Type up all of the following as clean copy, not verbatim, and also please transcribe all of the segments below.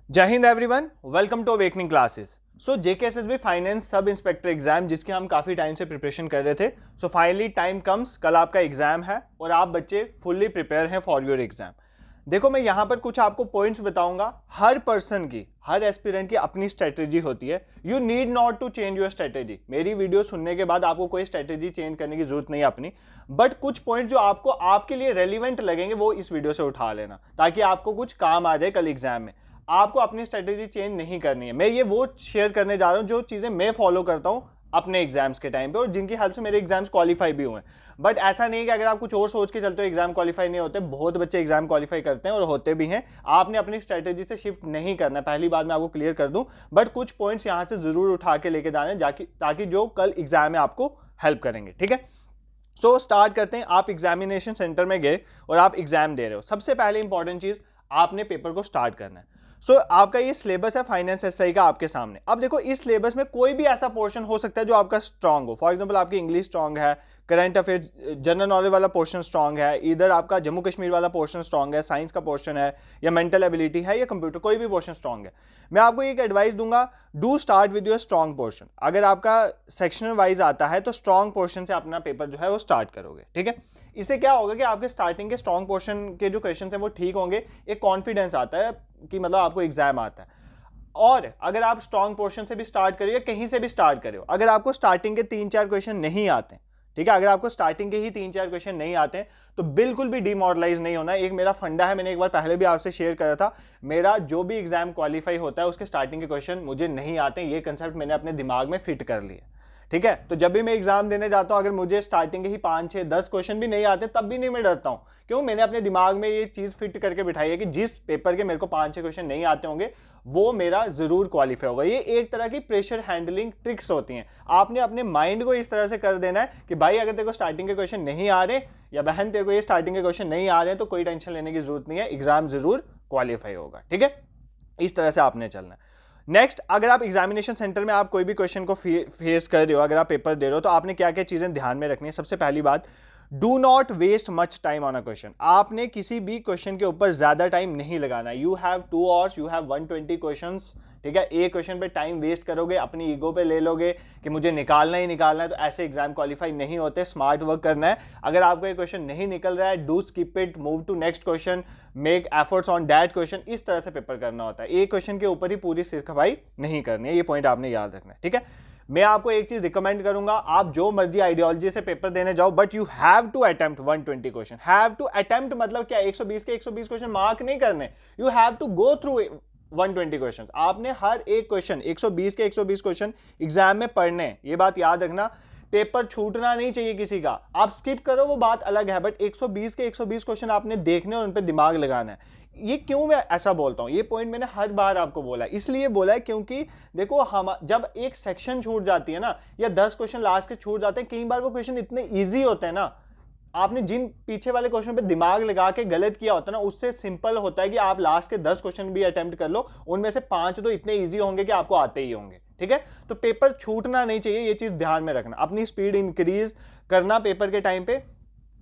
जय Hind everyone, welcome to awakening classes. So JKSSB finance sub inspector exam जिसके हम काफ़ी टाइम से प्रिपरेशन कर रहे थे। सो फाइनली टाइम कम्स, कल आपका एग्जाम है और आप बच्चे फुल्ली प्रिपेयर हैं फॉर योर एग्जाम। देखो, मैं यहाँ पर कुछ आपको पॉइंट्स बताऊंगा। हर पर्सन की, हर एस्पिरेंट की अपनी स्ट्रेटेजी होती है। You need not to change your strategy. मेरी वीडियो सुनने के बाद आपको कोई स्ट्रेटेजी चेंज करने की जरूरत नहीं है अपनी, बट कुछ पॉइंट जो आपको आपके लिए रेलिवेंट लगेंगे वो इस वीडियो से उठा लेना, ताकि आपको कुछ काम आ जाए कल एग्जाम में। आपको अपनी स्ट्रेटेजी चेंज नहीं करनी है। मैं ये वो शेयर करने जा रहा हूँ जो चीज़ें मैं फॉलो करता हूँ अपने एग्जाम्स के टाइम पे और जिनकी हेल्प से मेरे एग्जाम्स क्वालिफाई भी हुए। बट ऐसा नहीं कि अगर आप कुछ और सोच के चलते हो एग्जाम क्वालिफाई नहीं होते। बहुत बच्चे एग्जाम क्वालिफाई करते हैं और होते भी हैं। आपने अपनी स्ट्रेटेजी से शिफ्ट नहीं करना, पहली बात मैं आपको क्लियर कर दूं। बट कुछ पॉइंट्स यहाँ से जरूर उठा के लेके जाने ताकि जो कल एग्जाम में आपको हेल्प करेंगे। ठीक है, सो स्टार्ट करते हैं। आप एग्जामिनेशन सेंटर में गए और आप एग्जाम दे रहे हो। सबसे पहले इंपॉर्टेंट चीज, आपने पेपर को स्टार्ट करना है। आपका ये सिलेबस है फाइनेंस एसआई का आपके सामने। अब देखो, इस सिलेबस में कोई भी ऐसा पोर्शन हो सकता है जो आपका स्ट्रांग हो। फॉर एग्जांपल, आपकी इंग्लिश स्ट्रांग है, करंट अफेयर्स जनरल नॉलेज वाला पोर्शन स्ट्रांग है, इधर आपका जम्मू कश्मीर वाला पोर्शन स्ट्रांग है, साइंस का पोर्शन है, या मेंटल एबिलिटी है, या कंप्यूटर, कोई भी पोर्शन स्ट्रांग है। मैं आपको एक एडवाइस दूंगा, do start with your strong portion. अगर आपका सेक्शनल वाइज आता है तो स्ट्रांग पोर्शन से अपना पेपर जो है वो स्टार्ट करोगे। ठीक है, इससे क्या होगा कि आपके स्टार्टिंग के स्ट्रांग पोर्शन के जो क्वेश्चन है वो ठीक होंगे। एक कॉन्फिडेंस आता है कि मतलब आपको एग्जाम आता है। और अगर आप स्ट्रांग पोर्शन से भी स्टार्ट करिए, कहीं से भी स्टार्ट करिए, अगर आपको स्टार्टिंग के 3-4 क्वेश्चन नहीं आते, ठीक है, अगर आपको स्टार्टिंग के ही 3-4 क्वेश्चन नहीं आते हैं तो बिल्कुल भी डिमोरलाइज नहीं होना। एक मेरा फंडा है, मैंने एक बार पहले भी आपसे शेयर करा था। मेरा जो भी एग्जाम क्वालिफाई होता है उसके स्टार्टिंग के क्वेश्चन मुझे नहीं आते। ये कंसेप्ट मैंने अपने दिमाग में फिट कर लिया। ठीक है, तो जब भी मैं एग्जाम देने जाता हूं, अगर मुझे स्टार्टिंग के ही 5-6-10 क्वेश्चन भी नहीं आते तब भी नहीं मैं डरता हूं। क्यों? मैंने अपने दिमाग में ये चीज फिट करके बिठाई है कि जिस पेपर के मेरे को 5-6 क्वेश्चन नहीं आते होंगे वो मेरा जरूर क्वालिफाई होगा। ये एक तरह की प्रेशर हैंडलिंग ट्रिक्स होती हैं। आपने अपने माइंड को इस तरह से कर देना है कि भाई अगर तेरे को स्टार्टिंग के क्वेश्चन नहीं आ रहे, या बहन तेरे को ये स्टार्टिंग के क्वेश्चन नहीं आ रहे, तो कोई टेंशन लेने की जरूरत नहीं है, एग्जाम जरूर क्वालिफाई होगा। ठीक है, इस तरह से आपने चलना है। नेक्स्ट, अगर आप एग्जामिनेशन सेंटर में आप कोई भी क्वेश्चन को फेस कर रहे हो, अगर आप पेपर दे रहे हो, तो आपने क्या क्या चीजें ध्यान में रखनी है। सबसे पहली बात, do not waste much time on a question. आपने किसी भी क्वेश्चन के ऊपर ज्यादा टाइम नहीं लगाना। You have 2 hours, you have 120 questions. ठीक है, एक क्वेश्चन पे टाइम वेस्ट करोगे, अपनी ईगो पे ले लोगे कि मुझे निकालना ही निकालना है, तो ऐसे एग्जाम क्वालिफाई नहीं होते। स्मार्ट वर्क करना है। अगर आपको एक क्वेश्चन नहीं निकल रहा है, do skip it, move to next question, make efforts on that question. इस तरह से पेपर करना होता है। एक क्वेश्चन के ऊपर ही पूरी सिर खपाई नहीं करनी है। ये पॉइंट आपने याद रखना है। ठीक है, मैं आपको एक चीज रिकमेंड करूंगा, आप जो मर्जी आइडियोलॉजी से पेपर देने जाओ, but you have to attempt 120 question. Have to attempt मतलब क्या? 120 के 120 क्वेश्चन मार्क नहीं करने। You have to go through 120 question. आपने हर एक क्वेश्चन 120 के 120 क्वेश्चन एग्जाम में पढ़ने। ये बात याद रखना, पेपर छूटना नहीं चाहिए किसी का। आप स्किप करो वो बात अलग है, बट 120 के 120 क्वेश्चन आपने देखने और उन पर दिमाग लगाना है। ये क्यों मैं ऐसा बोलता हूं? ये पॉइंट मैंने हर बार आपको बोला है, इसलिए बोला है क्योंकि देखो, हम जब एक सेक्शन छूट जाती है ना, या 10 क्वेश्चन लास्ट के छूट जाते हैं, कई बार वो क्वेश्चन इतने ईजी होते हैं ना, आपने जिन पीछे वाले क्वेश्चन पे दिमाग लगा के गलत किया होता है ना, उससे सिंपल होता है कि आप लास्ट के 10 क्वेश्चन भी अटेम्प्ट कर लो, उनमें से 5 तो इतने इजी होंगे कि आपको आते ही होंगे। ठीक है, तो पेपर छूटना नहीं चाहिए, ये चीज ध्यान में रखना। अपनी स्पीड इंक्रीज करना पेपर के टाइम पे।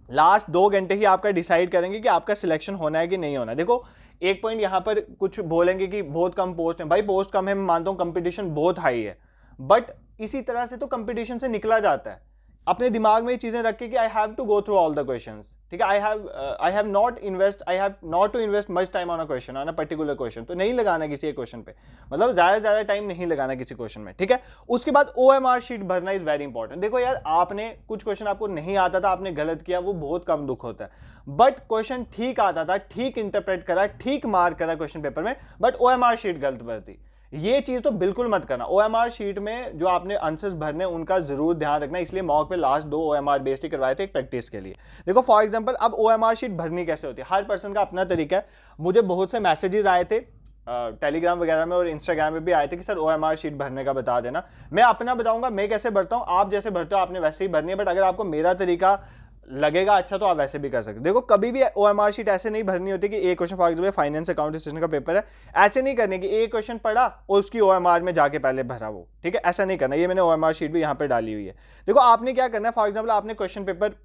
लास्ट 2 घंटे ही आपका डिसाइड करेंगे कि आपका सिलेक्शन होना है कि नहीं होना। देखो, एक पॉइंट यहां पर कुछ बोलेंगे कि बहुत कम पोस्ट है। भाई पोस्ट कम है, मैं मानता हूं, कंपटीशन बहुत हाई है, बट इसी तरह से तो कंपटीशन से निकला जाता है। अपने दिमाग में ये चीजें रख के कि I have to go through all the questions. ठीक है, I have not to invest much time on a question, on a particular question. तो नहीं लगाना किसी एक क्वेश्चन पे, मतलब ज्यादा टाइम नहीं लगाना किसी क्वेश्चन में। ठीक है, उसके बाद OMR शीट भरना इज वेरी इंपॉर्टेंट। देखो यार, आपने कुछ क्वेश्चन आपको नहीं आता था, आपने गलत किया, वो बहुत कम दुख होता है। बट क्वेश्चन ठीक आता था, ठीक इंटरप्रेट करा, ठीक मार्क करा क्वेश्चन पेपर में, बट OMR शीट गलत भरती। ये चीज तो बिल्कुल मत करना। OMR शीट में जो आपने आंसर्स भरने उनका जरूर ध्यान रखना। इसलिए मॉक पे लास्ट 2 OMR बेस्ड ही करवाए थे, एक प्रैक्टिस के लिए। देखो फॉर एग्जांपल, अब OMR शीट भरनी कैसे होती है, हर पर्सन का अपना तरीका है। मुझे बहुत से मैसेजेस आए थे टेलीग्राम वगैरह में और इंस्टाग्राम में भी आए थे कि सर OMR शीट भरने का बता देना। मैं अपना बताऊंगा मैं कैसे भरता हूं। आप जैसे भरते हो आपने वैसे ही भरनी है, बट अगर आपको मेरा तरीका लगेगा अच्छा तो आप वैसे भी कर सकते हो। देखो, कभी भी OMR शीट ऐसे नहीं भरनी होती कि एक question, for example finance account assistant का पेपर है, ऐसे नहीं करने की एक क्वेश्चन पढ़ा और उसकी OMR में जाके पहले भरा वो। ठीक है, ऐसा नहीं करना। ये मैंने OMR शीट भी यहाँ पे डाली हुई है। देखो, आपने क्या करना है, फॉर एग्जाम्पल आपने क्वेश्चन पेपर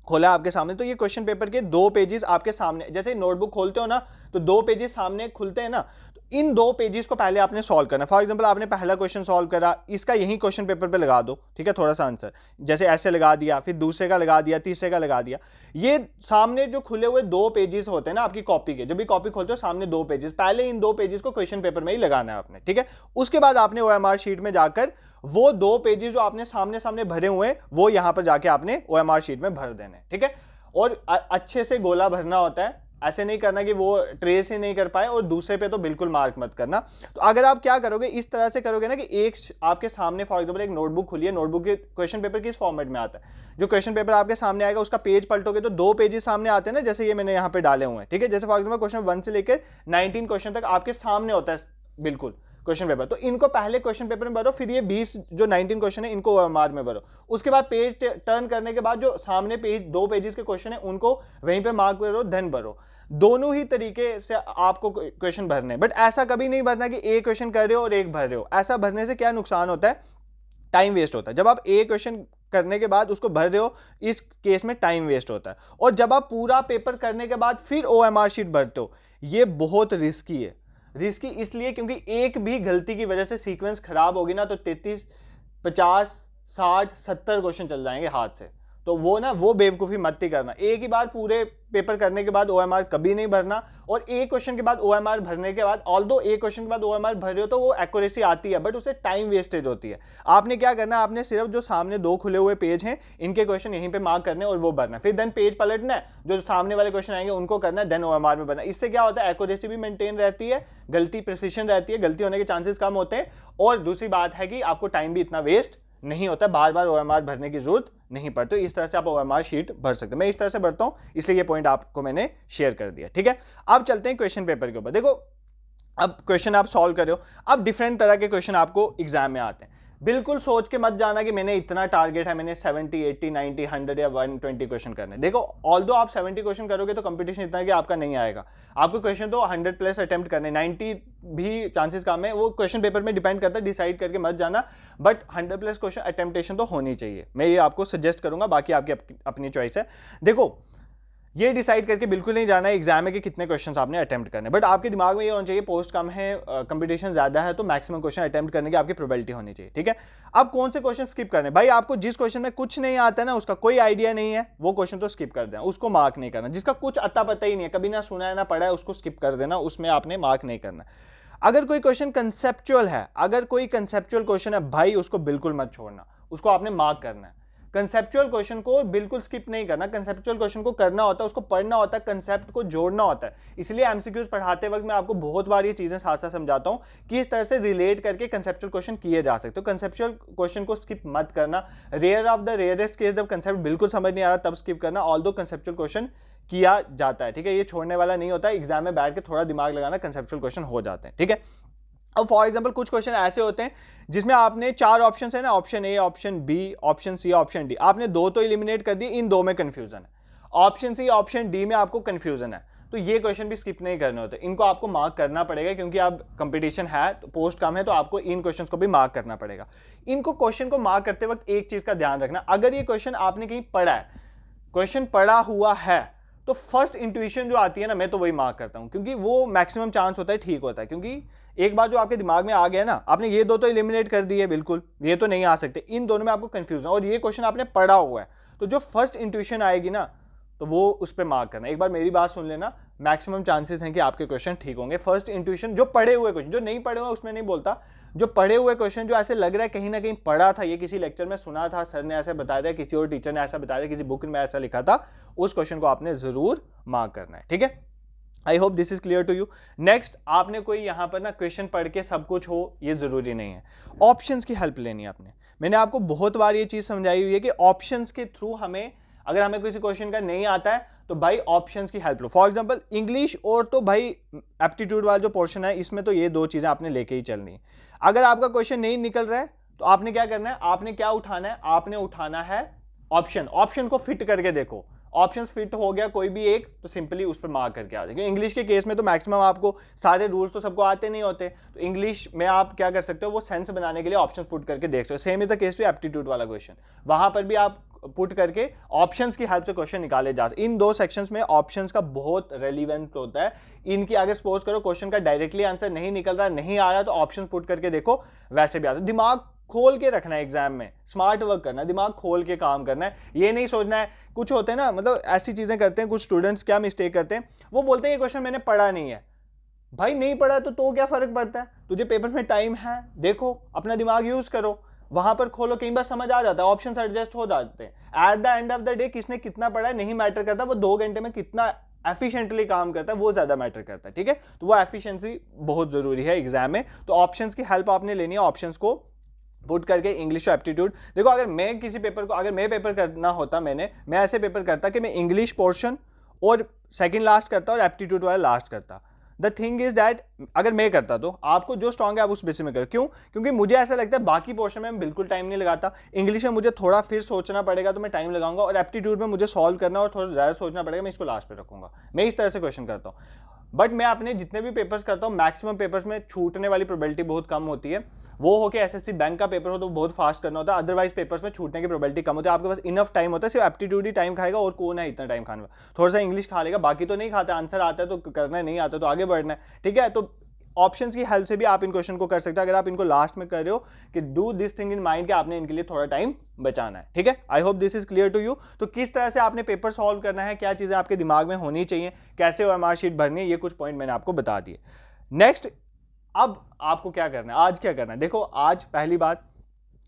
खोला आपके सामने, तो ये क्वेश्चन पेपर के 2 पेजेस आपके सामने, जैसे नोटबुक खोलते हो ना तो 2 पेजेस सामने खुलते हैं ना, तो इन 2 पेजेस को पहले आपने सॉल्व करना। फॉर एग्जांपल आपने पहला क्वेश्चन सॉल्व करा, इसका यही क्वेश्चन पेपर पे लगा दो, ठीक है, थोड़ा सा आंसर जैसे ऐसे लगा दिया, फिर दूसरे का लगा दिया, तीसरे का लगा दिया। ये सामने जो खुले हुए 2 पेजेस होते हैं ना आपकी कॉपी के, जब भी कॉपी खोलते हो सामने 2 पेजेस, पहले इन 2 पेजेस को क्वेश्चन पेपर में ही लगाना है आपने, ठीक है। उसके बाद आपने OMR शीट में जाकर वो 2 पेजेस जो आपने सामने सामने भरे हुए हैं वो यहां पर जाके आपने OMR शीट में भर देने, ठीक है। और अच्छे से गोला भरना होता है, ऐसे नहीं करना कि वो ट्रेस ही नहीं कर पाए, और दूसरे पे तो बिल्कुल मार्क मत करना। तो अगर आप क्या करोगे, इस तरह से करोगे ना कि एक आपके सामने फॉर एग्जांपल एक नोटबुक खुली है, नोटबुक के क्वेश्चन पेपर किस फॉर्मेट में आता है, जो क्वेश्चन पेपर आपके सामने आएगा उसका पेज पलटोगे तो 2 पेजेस सामने आते हैं ना, जैसे ये मैंने यहाँ पे डाले हुए हैं, ठीक है। जैसे फॉर एग्जाम्पल क्वेश्चन 1 से लेकर 19 क्वेश्चन तक आपके सामने होता है बिल्कुल क्वेश्चन पेपर। तो इनको पहले क्वेश्चन पेपर में भरो, फिर ये 20 जो 19 क्वेश्चन है इनको OMR में भरो। उसके बाद पेज टर्न करने के बाद जो सामने पेज 2 पेजेस के क्वेश्चन है उनको वहीं पे मार्क करो, देन भरो। दोनों ही तरीके से आपको क्वेश्चन भरने, बट ऐसा कभी नहीं भरना कि एक क्वेश्चन कर रहे हो और एक भर रहे हो। ऐसा भरने से क्या नुकसान होता है, टाइम वेस्ट होता है। जब आप एक क्वेश्चन करने के बाद उसको भर रहे हो, इस केस में टाइम वेस्ट होता है। और जब आप पूरा पेपर करने के बाद फिर OMR शीट भरते हो, ये बहुत रिस्की है। रिस्की इसलिए क्योंकि एक भी गलती की वजह से सीक्वेंस खराब होगी ना तो 33, 50, 60, 70 क्वेश्चन चल जाएंगे हाथ से। तो वो बेवकूफ़ी मत ही करना। एक ही बार पूरे पेपर करने के बाद OMR कभी नहीं भरना, और एक क्वेश्चन के बाद OMR भरने के बाद, ऑल्दो एक क्वेश्चन के बाद OMR भर रहे हो तो वो एक्यूरेसी आती है, बट उससे टाइम वेस्टेज होती है। आपने क्या करना है, आपने सिर्फ जो सामने 2 खुले हुए पेज हैं इनके क्वेश्चन यहीं पे मार्क करने और वो भरना, फिर देन पेज पलटना है, जो सामने वाले क्वेश्चन आएंगे उनको करना है, देन OMR में भरना। इससे क्या होता है, एक्यूरेसी भी मेंटेन रहती है, गलती प्रिसिशन रहती है, गलती होने के चांसेस कम होते हैं, और दूसरी बात है कि आपको टाइम भी इतना वेस्ट नहीं होता, बार बार OMR भरने की जरूरत नहीं पड़ती। इस तरह से आप OMR शीट भर सकते हैं। मैं इस तरह से भरता हूं, इसलिए ये पॉइंट आपको मैंने शेयर कर दिया, ठीक है। अब चलते हैं क्वेश्चन पेपर के ऊपर। देखो, अब क्वेश्चन आप सॉल्व कर रहे हो, अब डिफरेंट तरह के क्वेश्चन आपको एग्जाम में आते हैं। बिल्कुल सोच के मत जाना कि मैंने इतना टारगेट है, मैंने 70, 80, 90, 100 या 120 क्वेश्चन करने। देखो, ऑल्दो आप 70 क्वेश्चन करोगे तो कंपटीशन इतना है कि आपका नहीं आएगा। आपको क्वेश्चन तो 100+ अटेम्प्ट करने, 90 भी चांसेस कम है, वो क्वेश्चन पेपर में डिपेंड करता है, डिसाइड करके मत जाना, बट 100+ क्वेश्चन अटेम्प्टेशन तो होनी चाहिए। मैं ये आपको सजेस्ट करूंगा, बाकी आपकी अपनी चॉइस है। देखो, ये डिसाइड करके बिल्कुल नहीं जाना है एग्जाम में कि कितने क्वेश्चंस आपने अटेम्प्ट करने, बट आपके दिमाग में ये होना चाहिए पोस्ट कम है, कंपटीशन ज्यादा है, तो मैक्सिमम क्वेश्चन अटेम्प्ट करने की आपकी प्रोबेबिलिटी होनी चाहिए, ठीक है। अब कौन से क्वेश्चन स्किप करने, भाई आपको जिस क्वेश्चन में कुछ नहीं आता है ना, उसका कोई आइडिया नहीं है, वो क्वेश्चन तो स्किप कर देना, उसको मार्क नहीं करना। जिसका कुछ अता पता ही नहीं है, कभी ना सुना है ना पढ़ा है, उसको स्किप कर देना, उसमें आपने मार्क नहीं करना। अगर कोई क्वेश्चन कंसेप्चुअल है, अगर कोई कंसेप्चुअल क्वेश्चन है, भाई उसको बिल्कुल मत छोड़ना, उसको आपने मार्क करना है। कंसेप्चुअल क्वेश्चन को बिल्कुल स्किप नहीं करना, कंसेप्चुअल क्वेश्चन को करना होता है, उसको पढ़ना होता है, कंसेप्ट को जोड़ना होता है। इसलिए एमसीक्यूज पढ़ाते वक्त मैं आपको बहुत बार ये चीजें साथ साथ समझाता हूं कि इस तरह से रिलेट करके कंसेप्चुअल क्वेश्चन किए जा सकते। तो कंसेप्चुअल क्वेश्चन को स्किप मत करना। Rare of the rarest case जब कंसेप्ट बिल्कुल समझ नहीं आ रहा तब स्किप करना, ऑल्दो कंसेप्चुअल क्वेश्चन किया जाता है, ठीक है। ये छोड़ने वाला नहीं होता, एग्जाम में बैठ के थोड़ा दिमाग लगाना, कंसेप्चुअल क्वेश्चन हो जाते हैं, ठीक है। अब फॉर एग्जांपल कुछ क्वेश्चन ऐसे होते हैं जिसमें आपने 4 ऑप्शंस है ना, option A, option B, option C, option D, आपने 2 तो एलिमिनेट कर दिए, इन 2 में कंफ्यूजन है। ऑप्शन सी, ऑप्शन डी में आपको कंफ्यूजन है, तो ये क्वेश्चन भी स्किप नहीं करने होते, इनको आपको मार्क करना पड़ेगा, क्योंकि अब कंपटीशन है, तो पोस्ट कम है, तो आपको इन क्वेश्चंस को भी मार्क करना पड़ेगा। इनको क्वेश्चन को मार्क करते वक्त एक चीज का ध्यान रखना, अगर ये क्वेश्चन आपने कहीं पढ़ा है, क्वेश्चन पढ़ा हुआ है, तो फर्स्ट इंट्यूशन जो आती है ना, मैं तो वही मार्क करता हूं, क्योंकि वो मैक्सिमम चांस होता है ठीक होता है। क्योंकि एक बार जो आपके दिमाग में आ गया ना, आपने ये 2 तो एलिमिनेट कर दिए, बिल्कुल ये तो नहीं आ सकते, इन दोनों में आपको कंफ्यूजन, और ये क्वेश्चन आपने पढ़ा हुआ है, तो जो फर्स्ट इंट्यूशन आएगी ना, तो वो उस पर मार्क करना। एक बार मेरी बात सुन लेना, मैक्सिमम चांसेस हैं कि आपके क्वेश्चन ठीक होंगे। फर्स्ट इंट्यूशन, जो पढ़े हुए क्वेश्चन, जो नहीं पढ़े हुए उसमें नहीं बोलता, जो पढ़े हुए क्वेश्चन, जो ऐसे लग रहा है कहीं ना कहीं पढ़ा था, ये किसी लेक्चर में सुना था, सर ने ऐसे बताया था, किसी और टीचर ने ऐसा बताया था, किसी बुक में ऐसा लिखा था, उस क्वेश्चन को आपने जरूर मार्क करना है, ठीक है। I hope this is clear to you. Next, आपने कोई यहाँ पर ना क्वेश्चन पढ़ के सब कुछ हो, ये जरूरी नहीं है, ऑप्शंस की हेल्प लेनी है आपने। मैंने आपको बहुत बार ये चीज समझाई हुई है कि ऑप्शंस के थ्रू हमें, अगर हमें किसी क्वेश्चन का नहीं आता है तो भाई ऑप्शंस की help low. For example English, और तो भाई एप्टीट्यूड वाला जो पोर्शन है, इसमें तो ये 2 चीजें आपने लेके ही चलनी है। अगर आपका क्वेश्चन नहीं निकल रहा है तो आपने क्या करना है, आपने क्या उठाना है, आपने उठाना है ऑप्शन को फिट करके देखो, ऑप्शन फिट हो गया कोई भी एक, तो सिंपली उस पर मार्क करके आ जाएगा। इंग्लिश के केस में तो मैक्सिमम आपको सारे रूल्स तो सबको आते नहीं होते, तो इंग्लिश में आप क्या कर सकते हो, वो सेंस बनाने के लिए ऑप्शन पुट करके देख सकते हो। Same is the case to aptitude वाला क्वेश्चन, वहां पर भी आप पुट करके ऑप्शंस की हेल्प से क्वेश्चन निकाले जा सकते। इन दो सेक्शंस में ऑप्शंस का बहुत रेलिवेंट होता है। इनकी अगर सपोज करो क्वेश्चन का डायरेक्टली आंसर नहीं निकल रहा, नहीं आ रहा, तो ऑप्शन पुट करके देखो, वैसे भी आता है। दिमाग खोल के रखना है एग्जाम में, स्मार्ट वर्क करना है, दिमाग खोल के काम करना है। ये नहीं सोचना है, कुछ होते हैं ना, मतलब ऐसी चीजें करते हैं कुछ स्टूडेंट्स, क्या मिस्टेक करते हैं, वो बोलते हैं ये क्वेश्चन मैंने पढ़ा नहीं है। भाई नहीं पढ़ा तो क्या फर्क पड़ता है, तुझे पेपर में टाइम है, देखो अपना दिमाग यूज करो, वहां पर खोलो, कई बार समझ आ जाता है, ऑप्शन एडजस्ट हो जाते हैं। Eight the end of the day किसने कितना पढ़ा है नहीं मैटर करता, वो 2 घंटे में कितना एफिशिएंटली काम करता है वो ज्यादा मैटर करता है। ठीक है, तो वो एफिशिएंसी बहुत जरूरी है एग्जाम में। तो ऑप्शंस की हेल्प आपने लेनी है, ऑप्शंस को पुट करके इंग्लिश एप्टीट्यूड। देखो अगर मैं किसी पेपर को, अगर मैं पेपर करना होता, मैं ऐसे पेपर करता कि मैं इंग्लिश पोर्शन और सेकंड लास्ट करता और एप्टीट्यूड वाला लास्ट करता। द थिंग इज दैट अगर मैं करता तो आपको जो स्ट्रॉन्ग है आप उस बेसिस में करो। क्यों? क्योंकि मुझे ऐसा लगता है बाकी पोर्शन में मैं बिल्कुल टाइम नहीं लगाता, इंग्लिश में मुझे थोड़ा फिर सोचना पड़ेगा तो मैं टाइम लगाऊंगा, और एप्टीट्यूड में मुझे सॉल्व करना और थोड़ा ज़्यादा सोचना पड़ेगा, मैं इसको लास्ट पे रखूंगा। मैं इस तरह से क्वेश्चन करता हूँ। बट मैं अपने जितने भी पेपर्स करता हूँ, मैक्सिमम पेपर्स में छूटने वाली प्रोबेबिलिटी बहुत कम होती है। वो हो कि एसएससी बैंक का पेपर हो तो बहुत फास्ट करना होता है, अदरवाइज पेपर्स में छूटने की प्रोबेबिलिटी कम होती है। आपके पास इनफ टाइम होता है, सिर्फ एप्टीट्यूड ही टाइम खाएगा, और कौन है इतना टाइम खाने में, थोड़ा सा इंग्लिश खा लेगा, बाकी तो नहीं खाता। आंसर आता है तो करना है, नहीं आता तो आगे बढ़ना है। ठीक है, तो ऑप्शंस की हेल्प से भी आप इन क्वेश्चन को कर सकते हैं, अगर आप इनको लास्ट में कर रहे हो कि do this thing in mind कि आपने इनके लिए थोड़ा टाइम बचाना है। ठीक है, I hope this is clear to you. तो किस तरह से आपने पेपर सॉल्व करना है, क्या चीजें आपके दिमाग में होनी चाहिए, कैसे ओएमआर शीट भरनी है, ये कुछ पॉइंट मैंने आपको बता दिए। नेक्स्ट, अब आपको क्या करना है, आज क्या करना है। देखो आज पहली बात,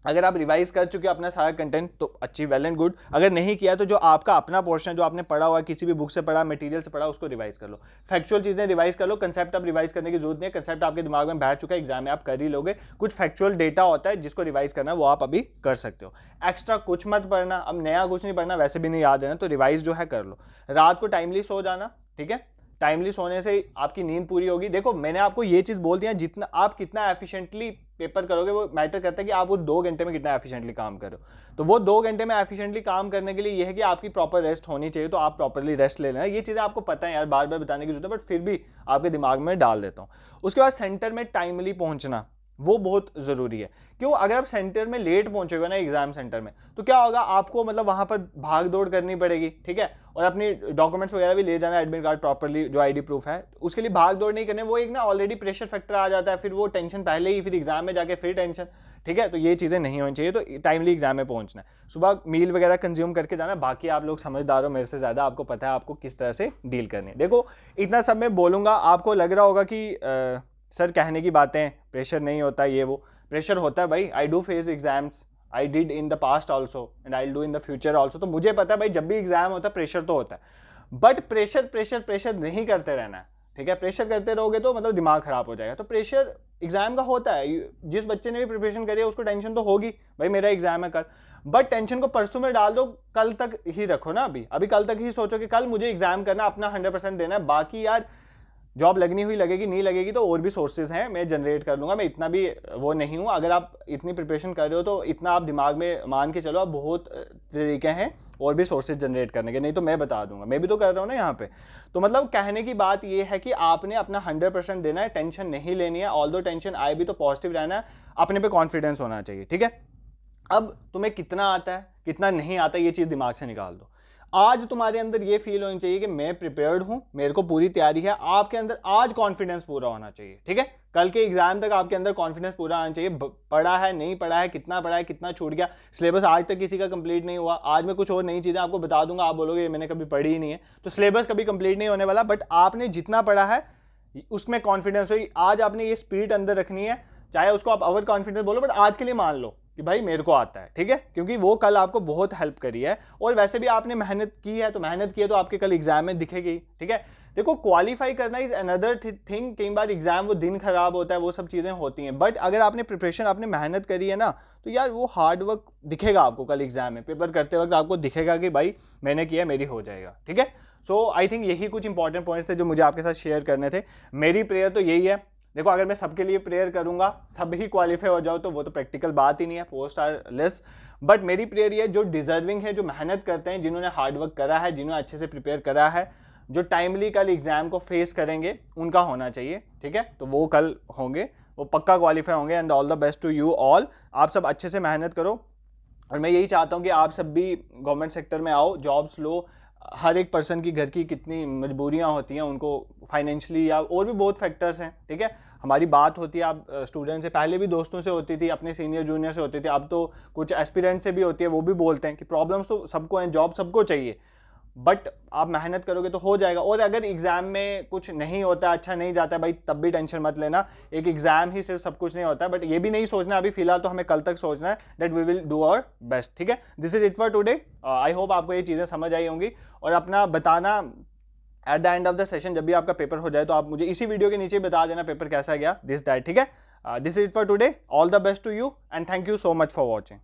अगर आप रिवाइज कर चुके अपना सारा कंटेंट तो अच्छी, वेल एंड गुड। अगर नहीं किया तो जो आपका अपना पोर्शन है, जो आपने पढ़ा हुआ, किसी भी बुक से पढ़ा, मटेरियल से पढ़ा, उसको रिवाइज कर लो। फैक्चुअल चीजें रिवाइज कर लो, कंसेप्ट अब रिवाइज करने की जरूरत नहीं है, कंसेप्ट आपके दिमाग में बैठ चुका है, एग्जाम में आप कर ही लोगे। कुछ फैक्चुअल डेटा होता है जिसको रिवाइज करना है, वो आप अभी कर सकते हो। एक्स्ट्रा कुछ मत पढ़ना, अब नया कुछ नहीं पढ़ना, वैसे भी नहीं याद है ना, तो रिवाइज जो है कर लो। रात को टाइमली सो जाना, ठीक है, टाइमली सोने से आपकी नींद पूरी होगी। देखो मैंने आपको ये चीज बोल दिया, जितना आप कितना एफिशिएंटली पेपर करोगे वो मैटर करता है कि आप वो 2 घंटे में कितना एफिशिएंटली काम करो। तो वो 2 घंटे में एफिशिएंटली काम करने के लिए ये है कि आपकी प्रॉपर रेस्ट होनी चाहिए, तो आप प्रॉपरली रेस्ट ले लेना। ये चीजें आपको पता है यार, बार बार बताने की जरूरत है, बट फिर भी आपके दिमाग में डाल देता हूँ। उसके बाद सेंटर में टाइमली पहुंचना, वो बहुत जरूरी है। क्यों? अगर आप सेंटर में लेट पहुंचोगे ना एग्जाम सेंटर में, तो क्या होगा, आपको मतलब वहां पर भाग दौड़ करनी पड़ेगी। ठीक है, और अपनी डॉक्यूमेंट्स वगैरह भी ले जाना, एडमिट कार्ड प्रॉपर्ली, जो आईडी प्रूफ है, उसके लिए भाग दौड़ नहीं करने, वो एक ना ऑलरेडी प्रेशर फैक्टर आ जाता है, फिर वो टेंशन पहले ही, फिर एग्जाम में जाके फिर टेंशन। ठीक है, तो ये चीजें नहीं होनी चाहिए। तो टाइमली एग्जाम में पहुंचना है, सुबह मील वगैरह कंज्यूम करके जाना। बाकी आप लोग समझदार हो मेरे से ज्यादा, आपको पता है आपको किस तरह से डील करनी है। देखो इतना सब मैं बोलूंगा, आपको लग रहा होगा कि सर कहने की बातें, प्रेशर नहीं होता, ये वो। प्रेशर होता है भाई, I do face exams, I did in the past also and I do in the future also. तो मुझे पता है भाई, जब भी एग्जाम होता है प्रेशर तो होता है, बट प्रेशर प्रेशर प्रेशर नहीं करते रहना है। ठीक है, प्रेशर करते रहोगे तो मतलब दिमाग खराब हो जाएगा। तो प्रेशर एग्जाम का होता है, जिस बच्चे ने भी प्रिपरेशन करी है उसको टेंशन तो होगी, भाई मेरा एग्जाम है कल, बट टेंशन को परसों में डाल दो, कल तक ही रखो ना। अभी कल तक ही सोचो कि कल मुझे एग्जाम करना, अपना 100% देना है। बाकी यार जॉब लगनी हुई लगेगी, नहीं लगेगी तो और भी सोर्सेज हैं, मैं जनरेट कर लूंगा, मैं इतना भी वो नहीं हूँ। अगर आप इतनी प्रिपरेशन कर रहे हो तो इतना आप दिमाग में मान के चलो, आप बहुत तरीके हैं और भी सोर्सेज जनरेट करने के, नहीं तो मैं बता दूंगा, मैं भी तो कर रहा हूँ ना यहाँ पे। तो मतलब कहने की बात ये है कि आपने अपना 100% देना है, टेंशन नहीं लेनी है। ऑल्दो टेंशन आए भी तो पॉजिटिव रहना है, अपने पे कॉन्फिडेंस होना चाहिए। ठीक है, अब तुम्हें कितना आता है कितना नहीं आता ये चीज दिमाग से निकाल दो। आज तुम्हारे अंदर ये फील होनी चाहिए कि मैं प्रिपेयर्ड हूं, मेरे को पूरी तैयारी है। आपके अंदर आज कॉन्फिडेंस पूरा होना चाहिए। ठीक है, कल के एग्जाम तक आपके अंदर कॉन्फिडेंस पूरा आना चाहिए। पढ़ा है, नहीं पढ़ा है, कितना पढ़ा है, कितना छूट गया, सिलेबस आज तक किसी का कंप्लीट नहीं हुआ। आज मैं कुछ और नई चीजें आपको बता दूंगा, आप बोलोगे मैंने कभी पढ़ी ही नहीं है, तो सिलेबस कभी कंप्लीट नहीं होने वाला। बट आपने जितना पढ़ा है उसमें कॉन्फिडेंस हो, आज आपने ये स्पीड अंदर रखनी है, चाहे उसको आप ओवर कॉन्फिडेंस बोलो, बट आज के लिए मान लो कि भाई मेरे को आता है। ठीक है, क्योंकि वो कल आपको बहुत हेल्प करी है, और वैसे भी आपने मेहनत की है, तो मेहनत की है तो आपके कल एग्जाम में दिखेगी। ठीक है, देखो क्वालिफाई करना इज अनदर थिंग। कई बार एग्जाम वो दिन खराब होता है, वो सब चीजें होती हैं, बट अगर आपने प्रिपरेशन, आपने मेहनत करी है ना, तो यार वो हार्ड वर्क दिखेगा आपको कल एग्जाम में। पेपर करते वक्त आपको दिखेगा कि भाई मैंने किया, मेरी हो जाएगा। ठीक है, सो आई थिंक यही कुछ इंपॉर्टेंट पॉइंट्स थे जो मुझे आपके साथ शेयर करने थे। मेरी प्रेयर तो यही है, देखो अगर मैं सबके लिए प्रेयर करूंगा, सब ही क्वालिफाई हो जाओ, तो वो तो प्रैक्टिकल बात ही नहीं है, पोस्ट आर लेस। बट मेरी प्रेयर ये, जो डिजर्विंग है, जो मेहनत करते हैं, जिन्होंने हार्डवर्क करा है, जिन्होंने अच्छे से प्रिपेयर करा है, जो टाइमली कल एग्जाम को फेस करेंगे, उनका होना चाहिए। ठीक है, तो वो कल होंगे, वो पक्का क्वालिफाई होंगे। And all the best to you all. आप सब अच्छे से मेहनत करो, और मैं यही चाहता हूँ कि आप सब भी गवर्नमेंट सेक्टर में आओ, जॉब्स लो। हर एक पर्सन की घर की कितनी मजबूरियाँ होती हैं, उनको फाइनेंशियली या और भी बहुत फैक्टर्स हैं, ठीक है। हमारी बात होती है आप स्टूडेंट से, पहले भी दोस्तों से होती थी, अपने सीनियर जूनियर से होती थी, अब तो कुछ एस्पिरेंट से भी होती है, वो भी बोलते हैं कि प्रॉब्लम्स तो सबको हैं, जॉब सबको चाहिए, बट आप मेहनत करोगे तो हो जाएगा। और अगर एग्जाम में कुछ नहीं होता, अच्छा नहीं जाता है भाई, तब भी टेंशन मत लेना, एक एग्जाम ही सिर्फ सब कुछ नहीं होता है। बट ये भी नहीं सोचना अभी फिलहाल, तो हमें कल तक सोचना है that we will do our best, ठीक है। This is it for today. I hope आपको ये चीज़ें समझ आई होंगी, और अपना बताना at the end of the session, जब भी आपका पेपर हो जाए तो आप मुझे इसी वीडियो के नीचे बता देना पेपर कैसा गया, दिस दैट, ठीक है। This is it for today, all the best to you and thank you so much for watching.